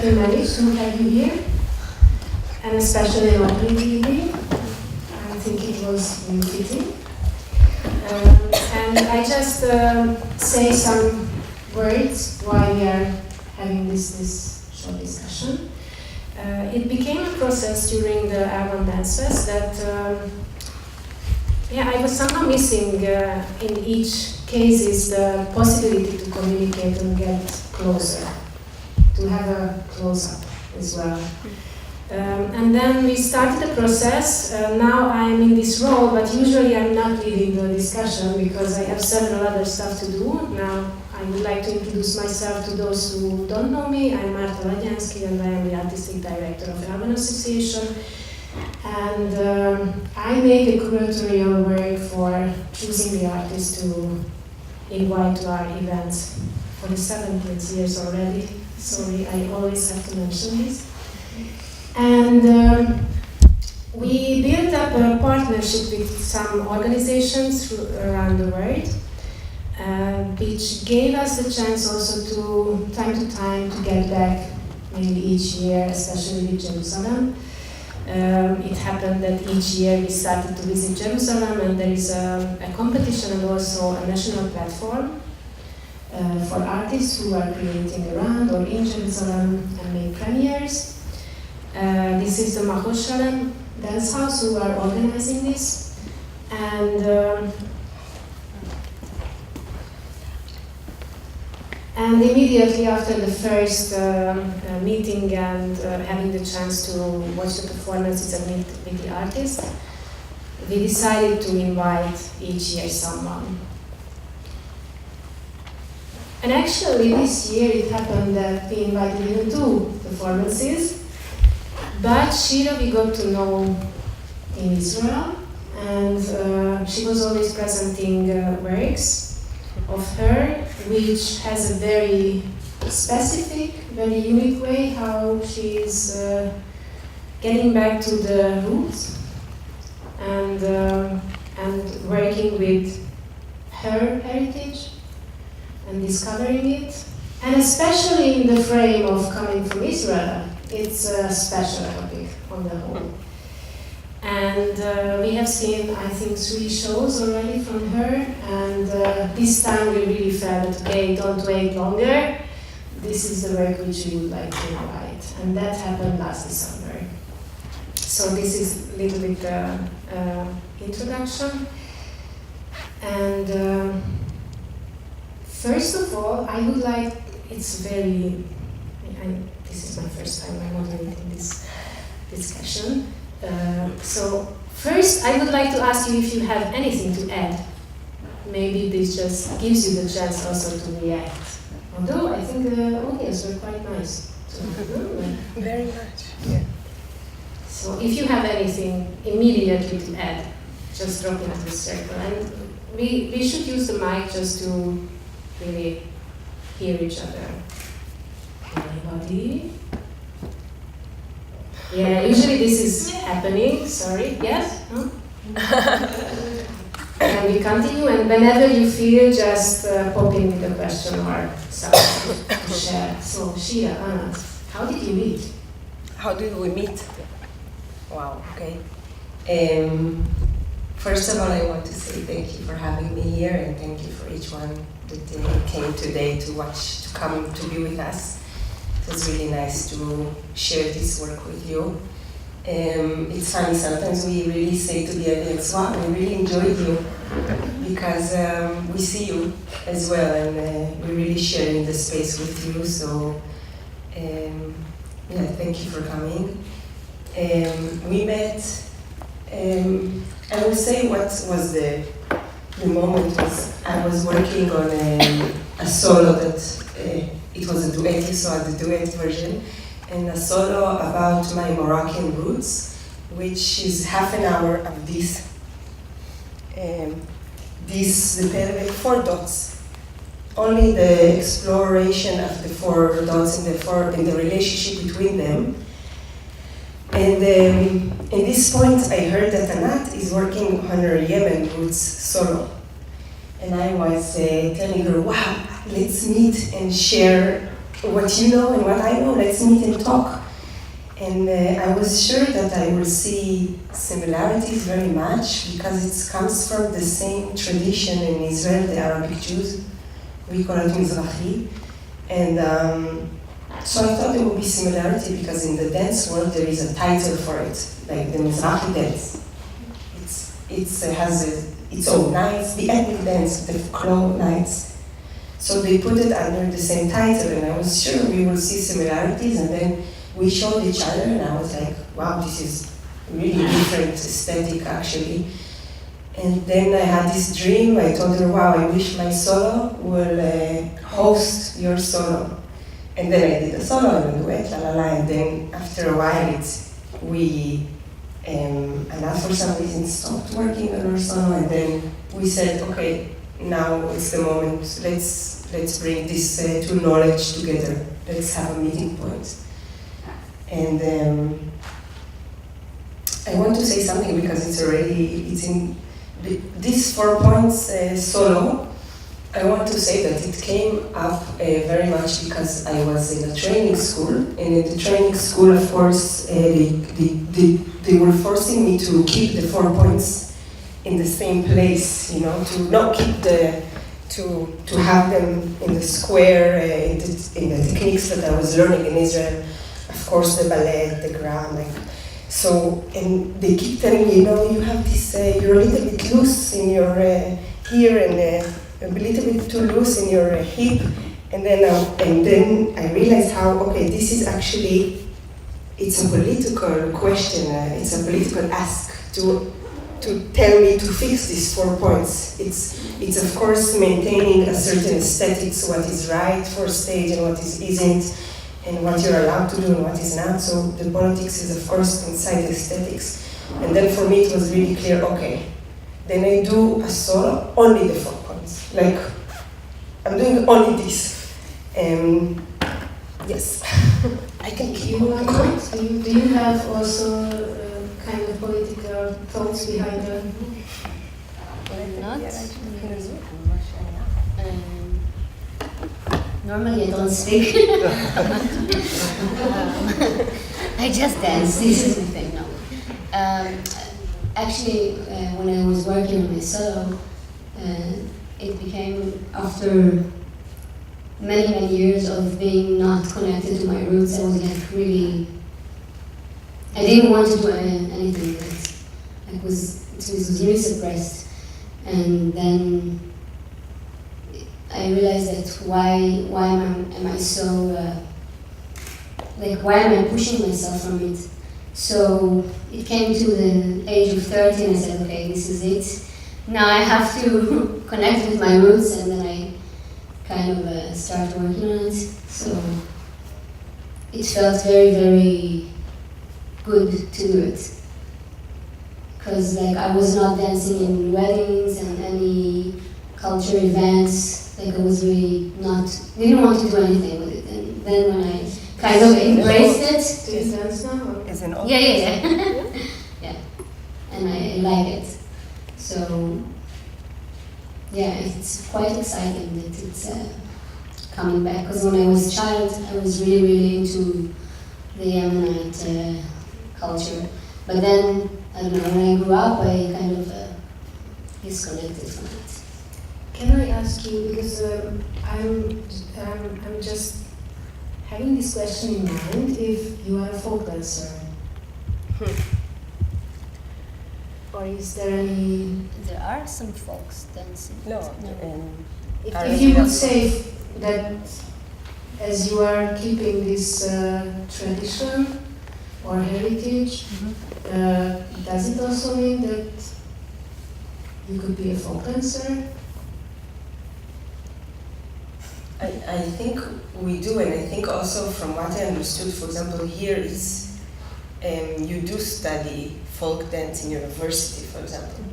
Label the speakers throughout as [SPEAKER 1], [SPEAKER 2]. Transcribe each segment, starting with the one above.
[SPEAKER 1] that we managed to have you here, and especially an opening evening. I think it was really fitting. And I just say some words why we are having this short discussion. It became a process during the L1danceFest that I was somehow missing in each case is the possibility to communicate and get closer, to have a close-up as well. And then we started the process. Now I'm in this role, but usually I'm not leading the discussion because I have several other stuff to do. Now I would like to introduce myself to those who don't know me. I'm Márta Ladjánszki and I am the Artistic Director of L1 Association. And I make a curatorial work for choosing the artists to invite to our events for the 17th years already. Sorry, I always have to mention this. And we built up a partnership with some organizations around the world, which gave us the chance also to time to get back maybe each year, especially with Jerusalem. It happened that each year we started to visit Jerusalem, and there is a competition and also a national platform for artists who are creating around or in Jerusalem and make premieres. This is the Orsolya Dance House who are organizing this, and immediately after the first meeting and having the chance to watch the performances and meet with the artists, we decided to invite each year someone. And actually this year it happened that we invited even 2 performances. But Shira we got to know in Israel, and she was always presenting works of her, which has a very specific, very unique way how she is getting back to the roots and working with her heritage and discovering it, and especially in the frame of coming from Israel. It's a special topic on the whole. And we have seen, I think, 3 shows already from her, and this time we really felt, okay, don't wait longer. This is the work which we would like to invite. And that happened last December. So this is a little bit introduction. And first of all, I would like, it's very, this is my first time I'm moderating this discussion. So first, I would like to ask you if you have anything to add. Maybe this just gives you the chance also to react. Although I think the audience were quite nice.
[SPEAKER 2] Very much. Yeah.
[SPEAKER 1] So if you have anything immediately to add, just drop into the circle. And we should use the mic just to really hear each other. Anybody? Yeah, usually this is happening. Sorry. Yes? No? And we continue, and whenever you feel, just pop in with a question or something to share. So, Shira, Anat, how did you meet?
[SPEAKER 2] How did we meet? Wow, okay. First of all, I want to say thank you for having me here, and thank you for each one that came today to come to be with us. It was really nice to share this work with you. It's funny, sometimes we really say to the audience, wow, we really enjoyed you, because we see you as well, and we're really sharing the space with you, so yeah, thank you for coming. We met, I will say what was the moment was, I was working on a solo that, it was a duet, you saw the duet version, and a solo about my Moroccan roots, which is half an hour of this, the 4 dots. Only the exploration of the 4 dots and the relationship between them. And at this point, I heard that Anat is working on her Yemen roots solo. And I was telling her, wow, let's meet and share what you know and what I know, let's meet and talk. And I was sure that I will see similarities very much because it comes from the same tradition in Israel, the Arabic Jews. We call it Mizrahi. And so I thought there would be similarity because in the dance world there is a title for it, like the Mizrahi dance. It has its own nights, the ethnic dance, the folklore nights. So they put it under the same title, and I was sure we will see similarities, and then we showed each other, and I was like, wow, this is really different aesthetic, actually. And then I had this dream. I told her, wow, I wish my solo will host your solo. And then I did a solo and a duet, la la la, and then after a while, Anat for some reason stopped working on her solo, and then we said, okay, now it's the moment, let's bring these two knowledge together. Let's have a meeting point. And I want to say something because it's in these 4 points solo. I want to say that it came up very much because I was in a training school, and in the training school, of course, they were forcing me to keep the 4 points in the same place, you know, to not keep to have them in the square, in the techniques that I was learning in Israel. Of course, the ballet, the ground, like, so, and they keep telling me, you know, you have this, you're a little bit loose in your here, and a little bit too loose in your hip, and then I realized how, okay, this is actually, it's a political question, it's a political ask to tell me to fix these 4 points. It's of course maintaining a certain aesthetics, what is right for stage and what isn't, and what you're allowed to do and what is not. So the politics is of course inside the aesthetics. And then for me it was really clear, okay, then I do a solo, only the 4 points. Like, I'm doing only this. Yes. I can keep on going.
[SPEAKER 1] Do you have also kind of political thoughts behind it?
[SPEAKER 3] Not. Normally I don't speak. I just dance. This is the thing. No. Actually, when I was working on my solo, it became after many years of being not connected to my roots. I was like really. I didn't want to do anything with it. It was really suppressed, and then I realized that why am I so why am I pushing myself from it? So it came to the age of 30, and I said, okay, this is it. Now I have to connect with my roots, and then I kind of started working on it. So it felt very good to do it, because like I was not dancing in weddings and any culture events. Like I was really didn't want to do anything with it. And then when I kind of embraced it.
[SPEAKER 1] Do you dance now?
[SPEAKER 2] As an
[SPEAKER 3] Yeah. Yeah, and I like it. So yeah, it's quite exciting that it's coming back. Because when I was a child, I was really into the Yemenite culture. But then, I don't know, when I grew up, I kind of disconnected from it.
[SPEAKER 1] Can I ask you, because I'm just having this question in mind, if you are a folk dancer? Or is there any...
[SPEAKER 3] There are some folks dancing.
[SPEAKER 2] No.
[SPEAKER 1] If you would say that as you are keeping this tradition or heritage, does it also mean that you could be a folk dancer?
[SPEAKER 2] I think we do, and I think also from what I understood, for example, here is you do study folk dance in university, for example.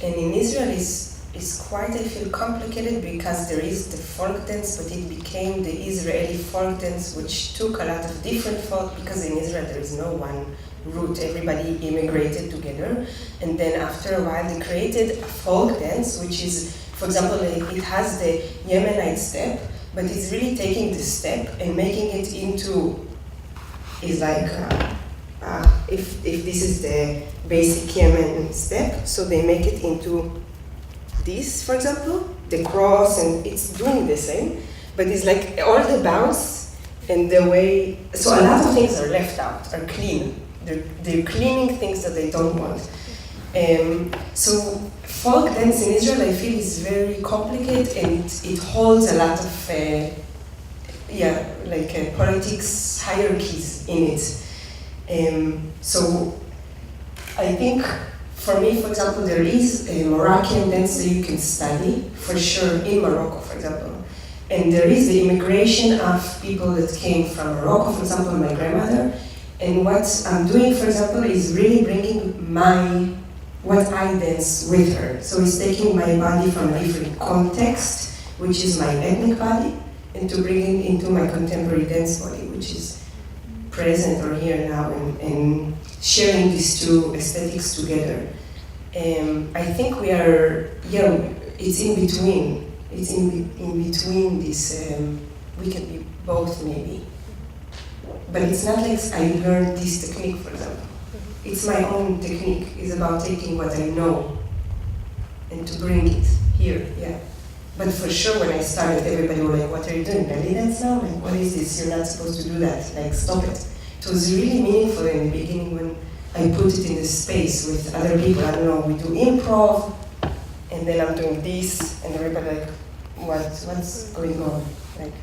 [SPEAKER 2] And in Israel is quite, I feel, complicated because there is the folk dance, but it became the Israeli folk dance, which took a lot of different folk, because in Israel there is no one root, everybody immigrated together. And then after a while they created a folk dance, which is, for example, it has the Yemenite step, but it's really taking the step and making it into, is like, if this is the basic Yemen step, so they make it into this, for example, the cross, and it's doing the same, but it's like all the bounce and the way, so a lot of things are left out, are clean. They're cleaning things that they don't want. So folk dance in Israel, I feel, is very complicated, and it holds a lot of, politics hierarchies in it. So I think, for me, for example, there is a Moroccan dance that you can study, for sure, in Morocco, for example. And there is the immigration of people that came from Morocco, for example, my grandmother. And what I'm doing, for example, is really bringing what I dance with her. So it's taking my body from a different context, which is my ethnic body, and to bring it into my contemporary dance body, which is present or here now, and sharing these two aesthetics together. I think we are, it's in between. It's in between this, we can be both maybe. But it's not like I learned this technique, for example. It's my own technique. It's about taking what I know and to bring it here, yeah. But for sure, when I started, everybody was like, what are you doing? Belly dance now? Like, what is this? You're not supposed to do that. Like, stop it. It was really meaningful in the beginning when I put it in this space with other people. I don't know, we do improv, and then I'm doing this, and everybody like, what's going on? Like,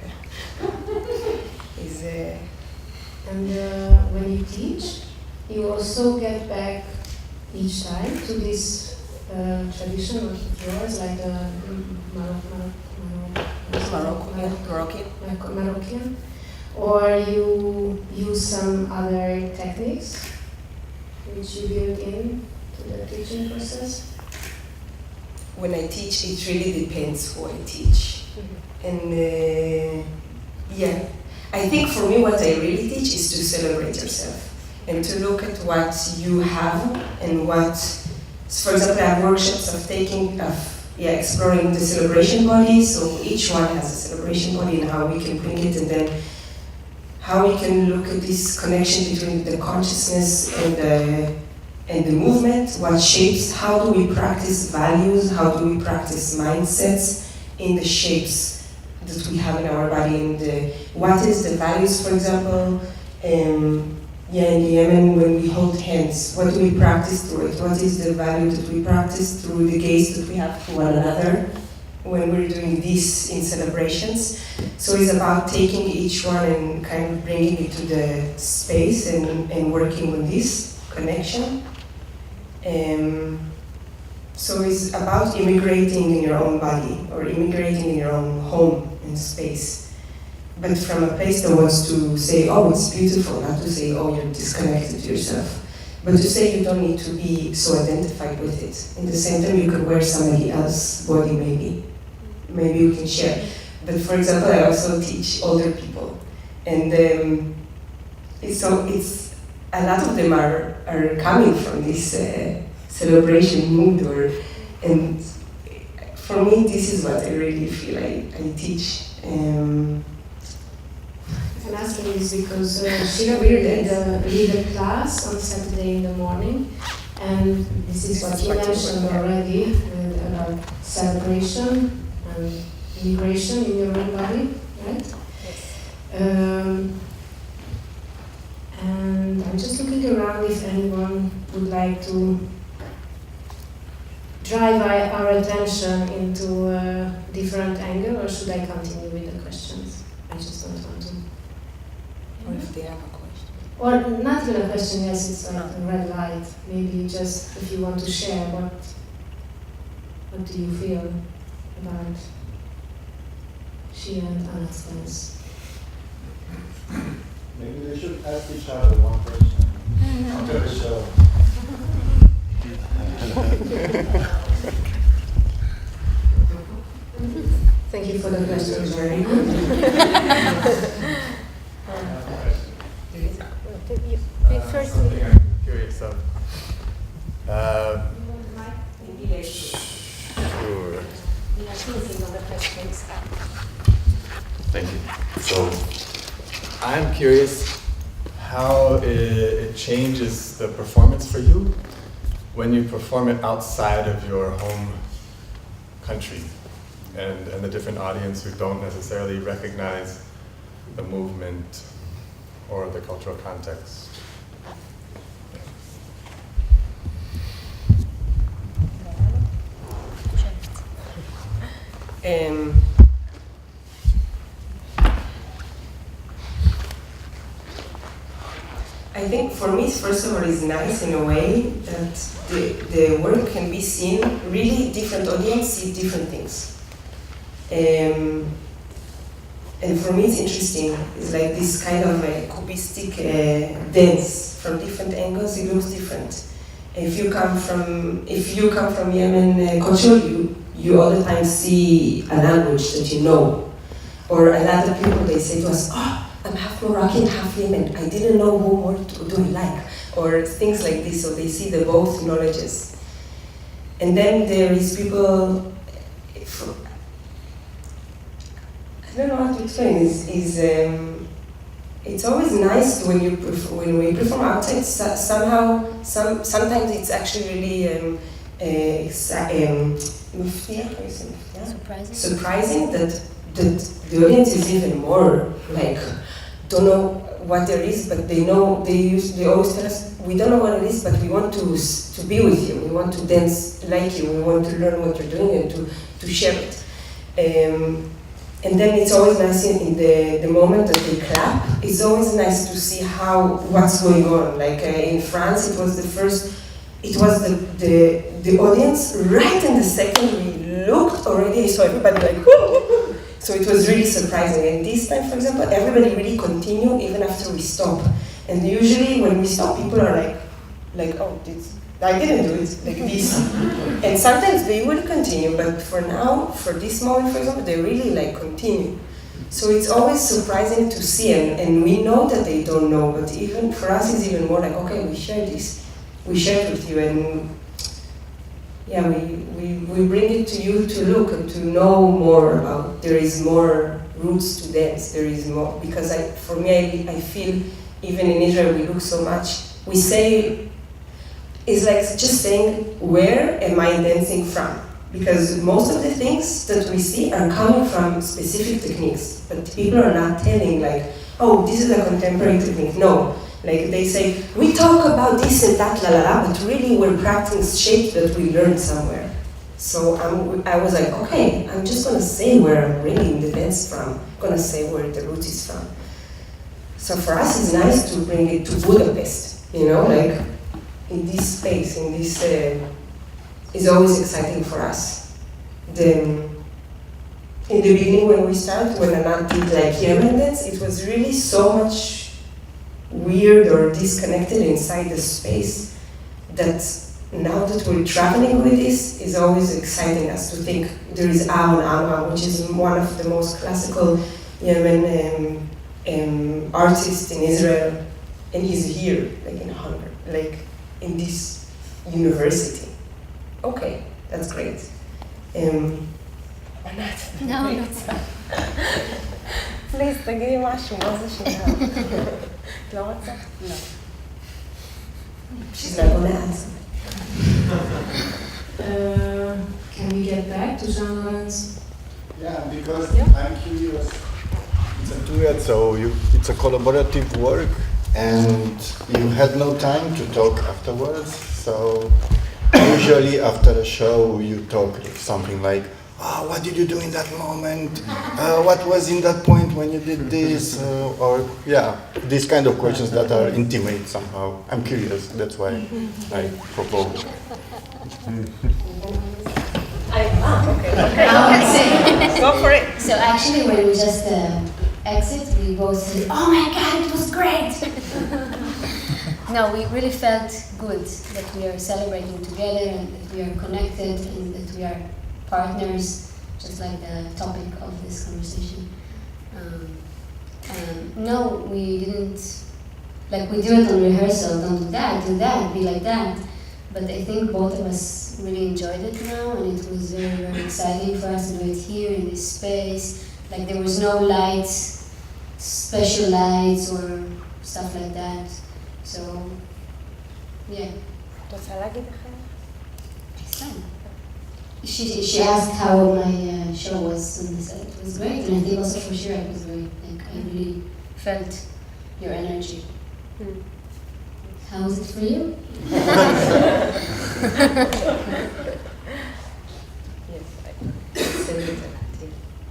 [SPEAKER 1] And when you teach, you also get back each time to this tradition of yours, like Moroccan, or you use some other techniques which you build in to the teaching process?
[SPEAKER 2] When I teach, it really depends who I teach. And I think for me what I really teach is to celebrate yourself and to look at what you have and what, for example, I have workshops of exploring the celebration body, so each one has a celebration body and how we can bring it, and then how we can look at this connection between the consciousness and the movement, what shapes, how do we practice values, how do we practice mindsets in the shapes that we have in our body, and what is the values, for example, in Yemen, when we hold hands, what do we practice through it? What is the value that we practice through the gaze that we have to one another when we're doing this in celebrations? So it's about taking each one and kind of bringing it to the space and working on this connection. So it's about immigrating in your own body or immigrating in your own home and space. But from a place that wants to say, oh, it's beautiful, not to say, oh, you're disconnected to yourself. But to say you don't need to be so identified with it. In the same time, you could wear somebody else's body, maybe. Maybe we can share. But for example, I also teach older people. And it's a lot of them are coming from this celebration mood. And for me, this is what I really feel I teach.
[SPEAKER 1] I'm asking this because Shira will lead a class on Saturday in the morning, and this is what you mentioned already about celebration and immigration in your own body, right? And I'm just looking around if anyone would like to drive our attention into a different angle, or should I continue with the questions? I just don't want to.
[SPEAKER 2] Or if they have a question.
[SPEAKER 1] Or not even a question, yes, it's like a red light. Maybe just if you want to share, what do you feel about Shira and Anat's dance?
[SPEAKER 4] Maybe they should ask each other one question after the show.
[SPEAKER 1] Thank you for the question, very good.
[SPEAKER 5] First, something I'm curious of. Sure. Thank you. So, I'm curious how it changes the performance for you when you perform it outside of your home country and the different audience who don't necessarily recognize the movement or the cultural context.
[SPEAKER 2] I think for me, first of all, it's nice in a way that the work can be seen, really different audience see different things. And for me it's interesting, it's like this kind of a cubistic dance from different angles, it looks different. If you come from Yemen culture, you all the time see a language that you know. Or a lot of people, they say to us, oh, I'm half Moroccan, half Yemen. I didn't know who more do I like, or things like this. So they see the both knowledges. And then there is people. I don't know how to explain. It's always nice when we perform outside. Sometimes it's actually really surprising that the audience is even more like. Don't know what there is, but they know. They always tell us, we don't know what it is, but we want to be with you. We want to dance like you. We want to learn what you're doing and to share it. And then it's always nice in the moment that they clap. It's always nice to see what's going on. Like in France, it was the audience right in the second we looked already. So everybody like. Whoo! So it was really surprising. And this time, for example, everybody really continued even after we stop. And usually when we stop, people are like, oh, I didn't do it, like this. And sometimes they will continue, but for now, for this moment, for example, they really like continue. So it's always surprising to see, and we know that they don't know, but even for us, it's even more like, okay, we share this, we share it with you, and yeah, we bring it to you to look and to know more about. There is more roots to dance. There is more, because for me, I feel even in Israel we look so much. We say it's like just saying, where am I dancing from? Because most of the things that we see are coming from specific techniques, but people are not telling like, oh, this is a contemporary technique. No. Like they say, we talk about this and that, la la la, but really we're practicing shapes that we learned somewhere. So I was like, okay, I'm just gonna say where I'm bringing the dance from. I'm gonna say where the root is from. So for us, it's nice to bring it to Budapest, like in this space, in this, is always exciting for us. In the beginning when we started, when Anat did like Yemen dance, it was really so much weird or disconnected inside the space that now that we're traveling with this is always exciting us to think there is Awan, which is one of the most classical Yemen artists in Israel, and he's here, like in Hungary, like in this university. Okay, that's great. Anat.
[SPEAKER 3] No, that's fine.
[SPEAKER 2] Please, תגידי משהו, מה זה שירה? לא רוצה? לא. She's not gonna answer.
[SPEAKER 1] Can we get back to Jean-Laurent's?
[SPEAKER 4] Yeah, because
[SPEAKER 1] Yeah.
[SPEAKER 4] I'm curious. It's a duet, so it's a collaborative work, and you had no time to talk afterwards. So usually after a show, you talk something like, "Oh, what did you do in that moment? What was in that point when you did this?" Or these kind of questions that are intimate somehow. I'm curious. That's why I propose.
[SPEAKER 2] Okay. Go for it.
[SPEAKER 3] So actually, when we just exit, we both said, "Oh my God, it was great!" No, we really felt good that we are celebrating together and that we are connected and that we are partners, just like the topic of this conversation. No, we didn't, like we do it on rehearsal, don't do that, be like that. But I think both of us really enjoyed it now, and it was very, very exciting for us to do it here in this space, Like there was no lights, special lights or stuff like that. So, yeah. She asked how my show was, and I said it was great, and I think also for Shira it was great. Like I really felt your energy. How was it for you?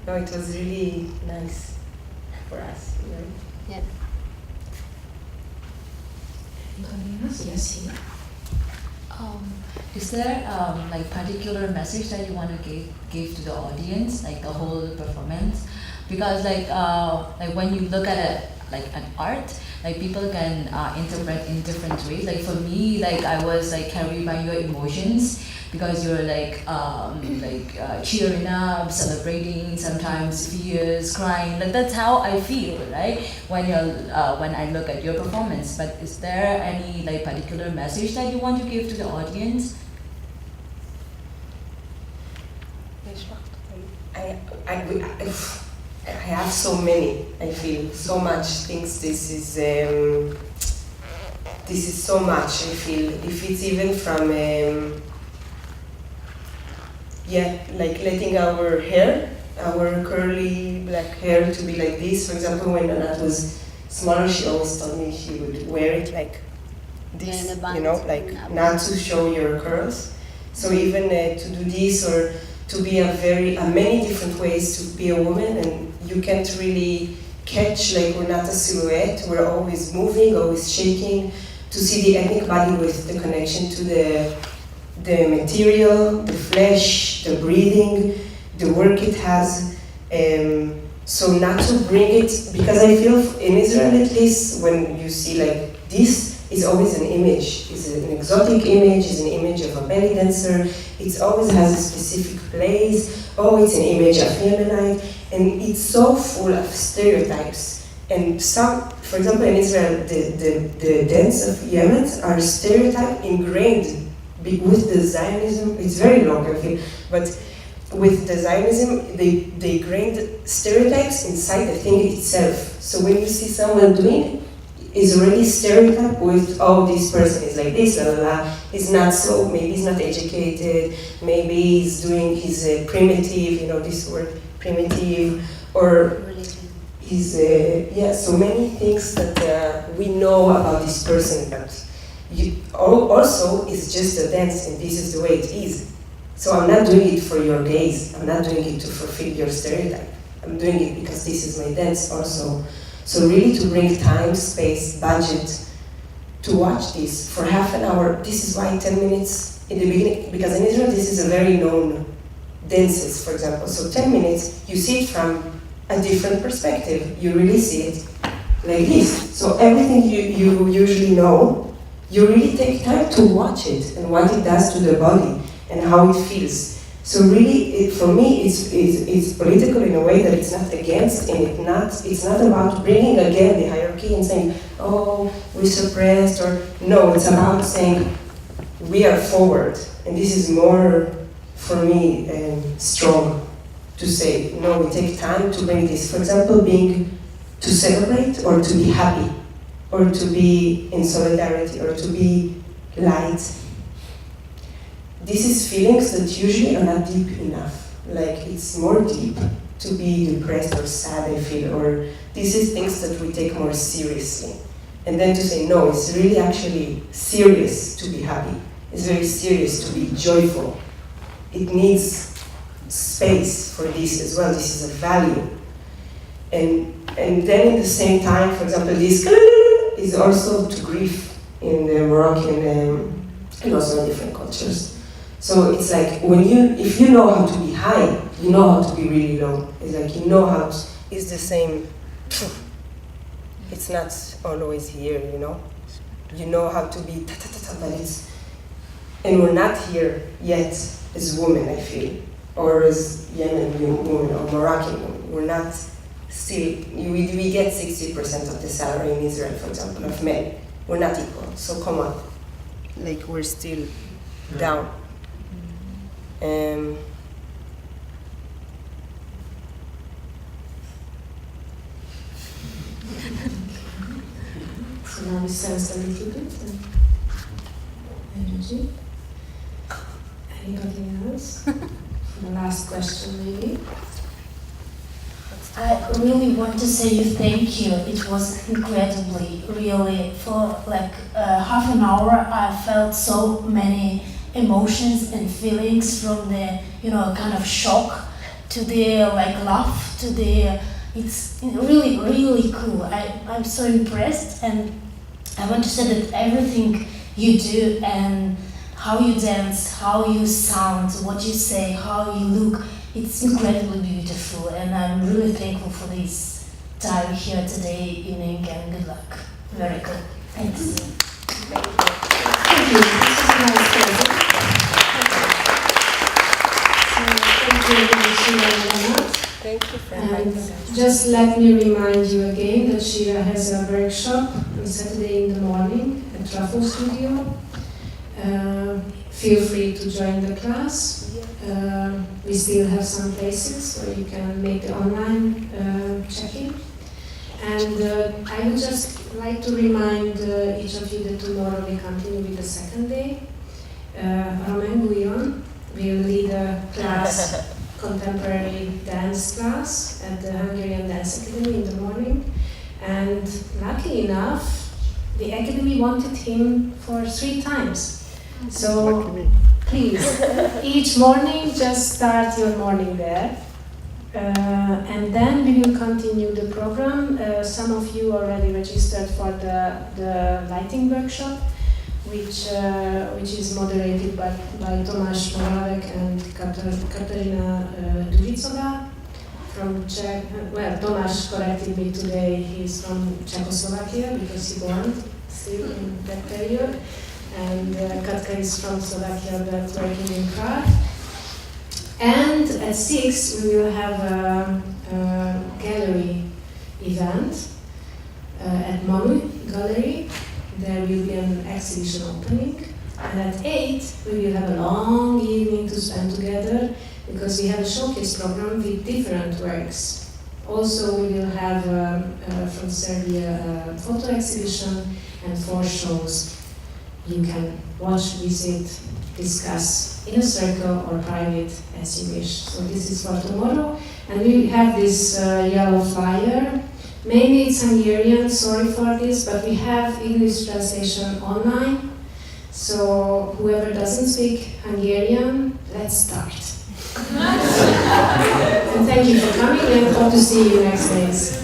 [SPEAKER 2] No, it was really nice for us.
[SPEAKER 3] Yeah.
[SPEAKER 1] Yes,
[SPEAKER 6] Is there like particular message that you want to give to the audience, like the whole performance? Because like when you look at it like an art, like people can interpret in different ways. Like for me, like I was like carried by your emotions because you're like cheering up, celebrating, sometimes fears, crying. Like that's how I feel, right? When I look at your performance. But is there any like particular message that you want to give to the audience?
[SPEAKER 2] I have so many. I feel so much things. This is so much. I feel if it's even from like letting our hair, our curly black hair, to be like this. For example, when Anat was smaller, she always told me she would wear it like this. You know, like not to show your curls. So even to do this or to be many different ways to be a woman, and you can't really catch, like we're not a silhouette, we're always moving, always shaking, to see the ethnic body with the connection to the material, the flesh, the breathing, the work it has. So not to bring it, because I feel in Israel at least, when you see like this, it's always an image. It's an exotic image, it's an image of a belly dancer. It always has a specific place. Oh, it's an image of Yemenite. And it's so full of stereotypes. And some, for example, in Israel, the dance of Yemen are stereotype ingrained with the Zionism. It's very long, I feel, but with the Zionism, they ingrained stereotypes inside the thing itself. So when you see someone doing it, is already stereotyped with, oh, this person is like this, la la la. He's not so, maybe he's not educated, maybe he's primitive, you know, this word, primitive, or he's, so many things that we know about this person, but also it's just a dance and this is the way it is. So I'm not doing it for your gaze, I'm not doing it to fulfill your stereotype. I'm doing it because this is my dance also. So really to bring time, space, budget to watch this for half an hour. This is why 10 minutes in the beginning, because in Israel this is a very known dances, for example. So 10 minutes, you see it from a different perspective. You really see it like this. So everything you usually know, you really take time to watch it and what it does to the body and how it feels. So really, for me, it's political in a way that it's not against, and it's not about bringing again the hierarchy and saying, oh, we suppressed, or no, it's about saying we are forward, and this is more, for me, strong to say, no, we take time to bring this. For example, being to celebrate, or to be happy, or to be in solidarity, or to be light. This is feelings that usually are not deep enough. Like it's more deep to be depressed or sad, I feel, or this is things that we take more seriously. And then to say, no, it's really actually serious to be happy. It's very serious to be joyful. It needs space for this as well. This is a value. And then at the same time, for example, this is also to grief in the Moroccan and also in different cultures. So it's like if you know how to be high, you know how to be really low. It's like you know how to, it's the same. It's not always here, you know. You know how to be but it's, and we're not here yet as women, I feel, or as Yemen women or Moroccan women. We're not still. We get 60% of the salary in Israel, for example, of men. We're not equal. So come on, like we're still down.
[SPEAKER 1] now we sense a little bit. Energy. Anybody else? The last question, maybe.
[SPEAKER 7] I really want to say you thank you. It was incredibly, really. For like half an hour, I felt so many emotions and feelings, from the kind of shock to the like laugh to the. It's really, really cool. I'm so impressed, and I want to say that everything you do and how you dance, how you sound, what you say, how you look, it's incredibly beautiful, and I'm really thankful for this time here today evening, and good luck. Very good. Thanks.
[SPEAKER 1] Thank you. This is a nice present. So, thank you, Shira and Anat.
[SPEAKER 2] Thank you for
[SPEAKER 1] And
[SPEAKER 2] inviting us.
[SPEAKER 1] just let me remind you again that Shira has a workshop on Saturday in the morning at Truffle Studio. Feel free to join the class. We still have some places where you can make the online check-in. And I would just like to remind each of you that tomorrow we continue with the second day. Romain Guillon will lead a class, contemporary dance class at the Hungarian Dance Academy in the morning. And luckily enough, the Academy wanted him for 3 times. So please, each morning just start your morning there. And then we will continue the program. Some of you already registered for the lighting workshop, which is moderated by Tomáš Moravec and Katarina Dudicová from Czech. Well, Tomáš corrected me today. He's from Czechoslovakia because he born still in that period. And Katka is from Slovakia, but working in Prague. And at 6 we will have a gallery event at Manu Gallery. There will be an exhibition opening. And at 8 we will have a long evening to spend together, because we have a showcase program with different works. Also we will have from Serbia a photo exhibition and 4 shows. You can watch, visit, discuss in a circle or private as you wish. So this is for tomorrow. And we have this yellow flyer. Maybe it's Hungarian, sorry for this, but we have English translation online. So whoever doesn't speak Hungarian, let's start. And thank you for coming, and hope to see you next days.